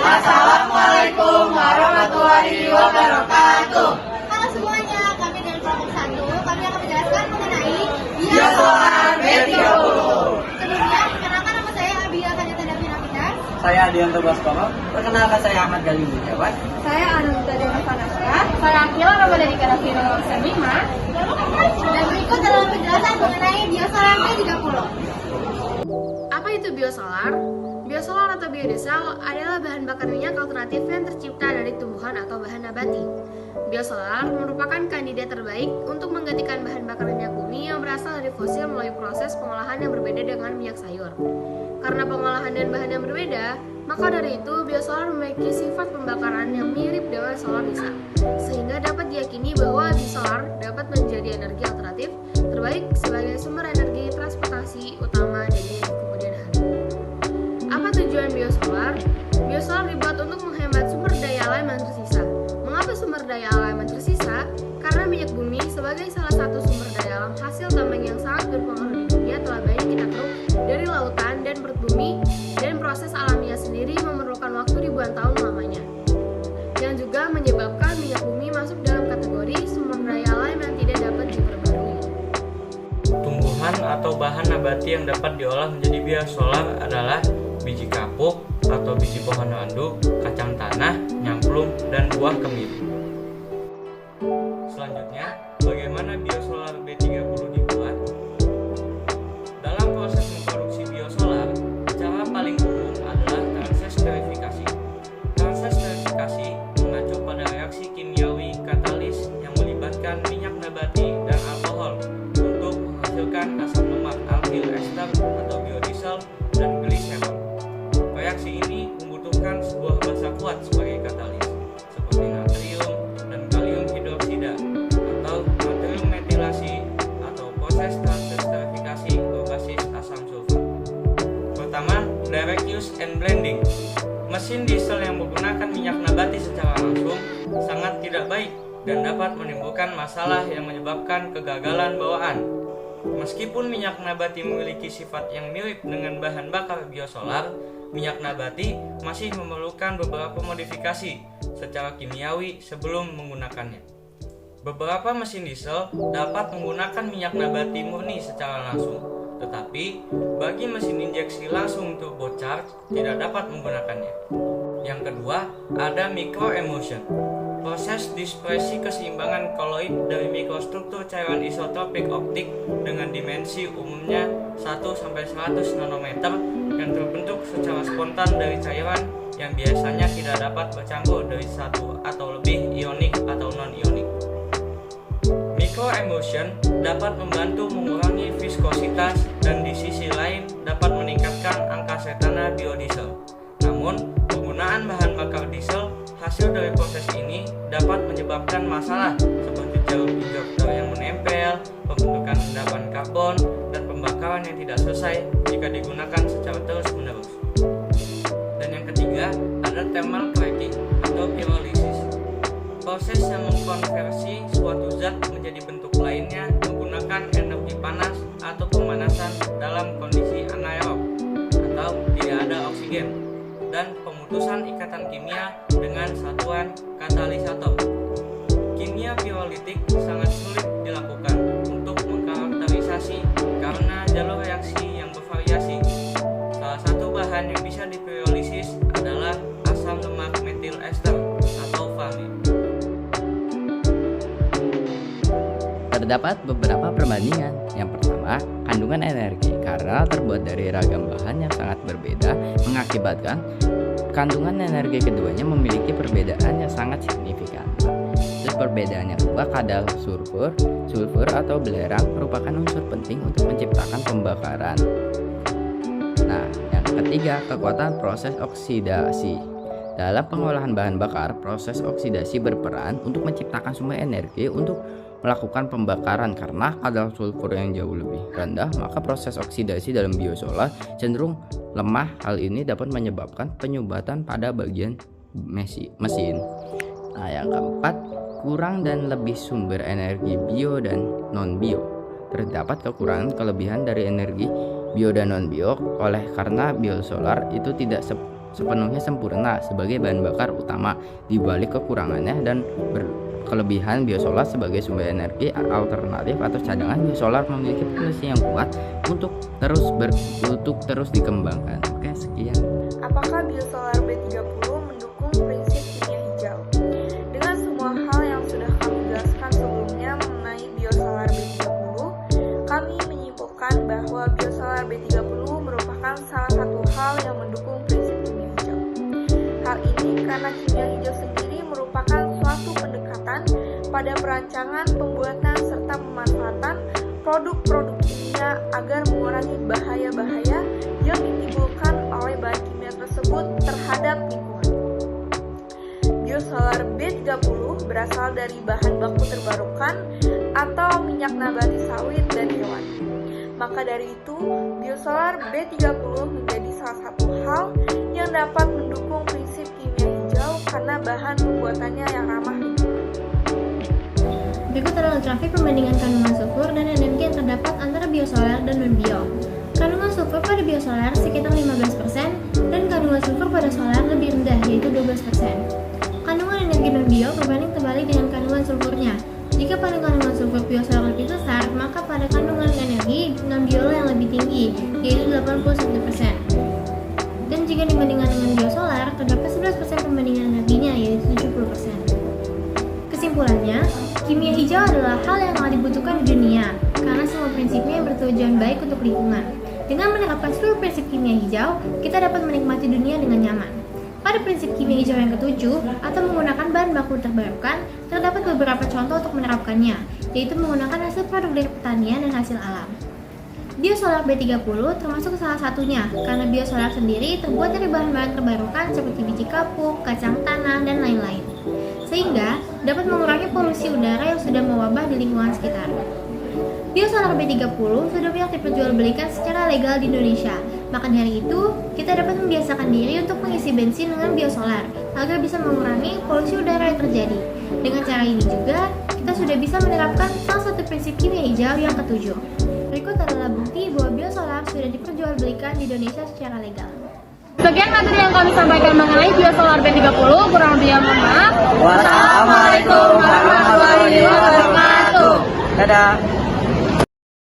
Assalamualaikum warahmatullahi wabarakatuh. Halo semuanya, kami dari kelompok 1. Kami akan menjelaskan mengenai Biosolar B30. Sebelumnya, perkenalkan nama saya Abia Kanita Davina. Saya Adianto Baskoro. Perkenalkan saya Ahmad Gali Wijawan. Saya Ananta Dena Fanaska. Saya Akila Ramadhani Karafiro 5. Dan berikut adalah penjelasan mengenai biosolar B30. Apa itu biosolar? Biosolar atau biodiesel adalah bahan bakar minyak alternatif yang tercipta dari tumbuhan atau bahan nabati. Biosolar merupakan kandidat terbaik untuk menggantikan bahan bakar minyak bumi yang berasal dari fosil melalui proses pengolahan yang berbeda dengan minyak sayur. Karena pengolahan dan bahan yang berbeda, maka dari itu biosolar memiliki sifat pembakaran yang mirip dengan solar bisa, sehingga dapat diyakini bahwa biosolar dapat menjadi energi alternatif terbaik sebagai sumber energi transportasi utama di kemudian hari. Apa tujuan biosolar? Biosolar dibuat untuk menghemat sumber daya alam yang tersisa. Mengapa sumber daya alam yang tersisa? Karena minyak bumi sebagai salah satu sumber daya alam hasil tambang yang sangat berpengaruh di dunia telah banyak kita keruk dari lautan dan perut bumi, dan proses alamiah sendiri memerlukan waktu ribuan tahun lamanya, yang juga menyebabkan minyak bumi masuk dalam kategori sumber daya alam yang tidak dapat diperbarui. Tumbuhan atau bahan nabati yang dapat diolah menjadi biosolar adalah biji kapuk atau biji pohon randu, kacang tanah, nyamplung, dan buah kemiri. Selanjutnya, bagaimana biosolar B30 dibuat? Dalam proses memproduksi biosolar, cara paling umum adalah proses sterifikasi. Proses sterifikasi mengacu pada reaksi kimiawi katalis yang melibatkan minyak nabati dan alkohol untuk menghasilkan asam lemak alkyl ester atau biodiesel dan gliserol. Reaksi ini membutuhkan sebuah basa kuat sebagai katalis, seperti natrium dan kalium hidroksida, atau natrium metilasi, atau proses transesterifikasi berbasis asam sulfur. Pertama, direct use and blending. Mesin diesel yang menggunakan minyak nabati secara langsung sangat tidak baik dan dapat menimbulkan masalah yang menyebabkan kegagalan bawaan. Meskipun minyak nabati memiliki sifat yang mirip dengan bahan bakar biosolar, minyak nabati masih memerlukan beberapa modifikasi secara kimiawi sebelum menggunakannya. Beberapa mesin diesel dapat menggunakan minyak nabati murni secara langsung, tetapi bagi mesin injeksi langsung turbocharged tidak dapat menggunakannya. Yang kedua, ada microemulsion. Proses dispersi keseimbangan koloid dari mikrostruktur cairan isotropik optik dengan dimensi umumnya 1-100 nanometer yang terbentuk secara spontan dari cairan yang biasanya tidak dapat bercampur dari satu atau lebih ionik atau non-ionik. Microemulsion dapat membantu mengurangi viskositas dan di sisi lain dapat meningkatkan angka setana biodiesel. Namun, penggunaan bahan bakar diesel hasil dari proses ini dapat menyebabkan masalah seperti jarum injektor yang menempel, pembentukan endapan karbon, dan pembakaran yang tidak selesai jika digunakan secara terus-menerus. Dan yang ketiga, ada thermal cracking atau pyrolysis. Proses yang mengkonversi suatu zat menjadi bentuk lainnya menggunakan energi panas atau pemanasan dalam kondisi anaerob atau tidak ada oksigen, dan pemutusan ikatan kimia dengan satuan katalisator. Kimia pirolitik sangat sulit dilakukan untuk mengkarakterisasi karena jalur reaksi yang bervariasi. Salah satu bahan yang bisa dipirolisis adalah asam lemak metil ester atau FAME. Terdapat beberapa perbandingan. Yang pertama, kandungan energi karena terbuat dari ragam bahan yang sangat berbeda mengakibatkan kandungan energi keduanya memiliki perbedaan yang sangat signifikan. Terus perbedaan yang kedua, kadar sulfur atau belerang merupakan unsur penting untuk menciptakan pembakaran. Nah, yang ketiga, kekuatan proses oksidasi. Dalam pengolahan bahan bakar, proses oksidasi berperan untuk menciptakan sumber energi untuk melakukan pembakaran. Karena kadar sulfur yang jauh lebih rendah, maka proses oksidasi dalam biosolar cenderung lemah. Hal ini dapat menyebabkan penyumbatan pada bagian mesin. Nah, yang keempat, kurang dan lebih sumber energi bio dan non-bio. Terdapat kekurangan kelebihan dari energi bio dan non-bio karena biosolar itu tidak sepenuhnya sempurna sebagai bahan bakar utama di balik kekurangannya dan kelebihan biosolar sebagai sumber energi alternatif atau cadangan. Biosolar memiliki potensi yang kuat untuk terus dikembangkan. Oke, sekian. Apakah biosolar B30 mendukung prinsip kimia hijau? Dengan semua hal yang sudah kami jelaskan sebelumnya mengenai biosolar B30, kami menyimpulkan bahwa biosolar B30 merupakan salah satu hal yang mendukung prinsip kimia hijau. Hal ini karena kimia hijau sendiri merupakan suatu pendekatan pada perancangan, pembuatan, serta pemanfaatan produk-produk kimia agar mengurangi bahaya-bahaya yang ditimbulkan oleh bahan kimia tersebut terhadap lingkungan. Biosolar B30 berasal dari bahan baku terbarukan atau minyak nabati sawit dan hewani. Maka dari itu, biosolar B30 menjadi salah satu hal yang dapat mendukung prinsip kimia hijau karena bahan pembuatannya yang ramah lingkungan. Berikut adalah grafik perbandingan kandungan sulfur dan energi yang terdapat antara biosolar dan non-bio. Kandungan sulfur pada biosolar sekitar 15% dan kandungan sulfur pada solar lebih rendah, yaitu 12%. Kandungan energi non-bio berbanding terbalik dengan kandungan sulfurnya. Jika pada kandungan sulfur biosolar lebih besar, maka pada kandungan energi non-bio yang lebih tinggi, yaitu 81%. Dan jika dibandingkan dengan biosolar, terdapat 11% pembandingan energinya, yaitu 70%. Kesimpulannya, kimia hijau adalah hal yang sangat dibutuhkan di dunia, karena semua prinsipnya bertujuan baik untuk lingkungan. Dengan menerapkan seluruh prinsip kimia hijau, kita dapat menikmati dunia dengan nyaman. Pada prinsip kimia hijau yang ketujuh, atau menggunakan bahan baku terbarukan, terdapat beberapa contoh untuk menerapkannya, yaitu menggunakan hasil produk dari pertanian dan hasil alam. Biosolar B30 termasuk salah satunya, karena biosolar sendiri terbuat dari bahan-bahan terbarukan seperti biji kapuk, kacang tanah, dan lain-lain, sehingga dapat mengurangi polusi udara yang sudah mewabah di lingkungan sekitar. Biosolar B30 sudah banyak diperjualbelikan secara legal di Indonesia. Maka dari itu, kita dapat membiasakan diri untuk mengisi bensin dengan biosolar agar bisa mengurangi polusi udara yang terjadi. Dengan cara ini juga, kita sudah bisa menerapkan salah satu prinsip kimia hijau yang ketujuh. Berikut adalah bukti bahwa biosolar sudah diperjualbelikan di Indonesia secara legal. Sekian materi yang kami sampaikan mengenai biosolar B30, kurang lebihnya mohon maaf. Wassalamualaikum warahmatullahi wabarakatuh. Dadah.